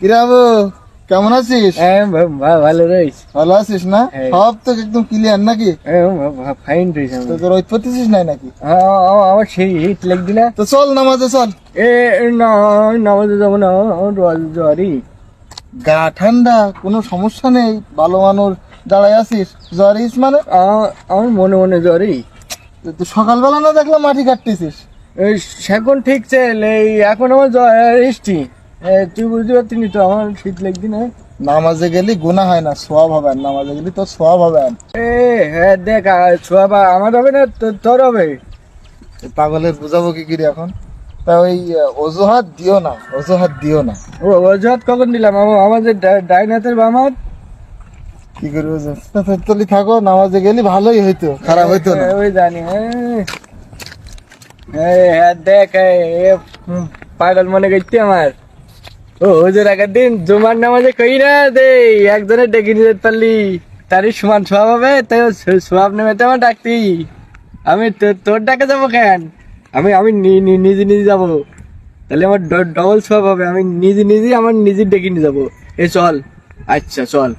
কিরাবো কেমন আছিস? ভালো রয়েছে। ভালো আছিস না? হ্যাঁ। সব তো একদম ক্লিয়ার নাকি? ফাইন রয়েছে। তো তোর ওই পড়তেছিস নাই নাকি? আমার সেই হিট লাগবি না। তো চল নামাজে চল। এ না, নামাজে যাবো না, আমার জ্বরই। গা ঠান্ডা, কোনো সমস্যা নেই, ভালো মানুষ দাঁড়ায় আছিস, জ্বর ইস মানে? আমার মনে মনে জ্বরই। তো সকালবেলা না দেখলাম মাটি কাটতেছিস? সেখন ঠিক ছিল, এই এখন আমার জ্বর এসছি। তুই বুঝতে পারছিস তো, আমার শীত লাগবি না। নামাজে গেলি গুনাহ হয় না, সওয়াব হবে। আর নামাজে গেলি তোর সওয়াব হবে। হ্যাঁ দেখ, ছোয়া আমার হবে না, তোর হবে। এই পাগলের বুঝাবো কি করে এখন? তা ওই অজুহাত দিও না, অজুহাত দিও না। অজুহাত কখন দিলাম? আমাদের ডাইন হাতের বাম হাত। কি করবো তলি থাকো, নামাজে গেলি ভালোই হইতো, খারাপ হইতো না। ওই জানি। হ্যাঁ দেখ, পাগল মনে করছি আমার। হুজুর আগের দিন জুমার নামাজে কই না দে, একজনে ডেকে নিতে পারলি তারই সমান সব হবে, তাই সব নেমে আমার ডাকতি। আমি তোর ডাকে যাবো কেন? আমি আমি নিজে নিজে যাবো, তাহলে আমার ডবল সব হবে। আমি নিজে নিজে আমার নিজে ডেকে নিয়ে যাবো। চল। আচ্ছা চল।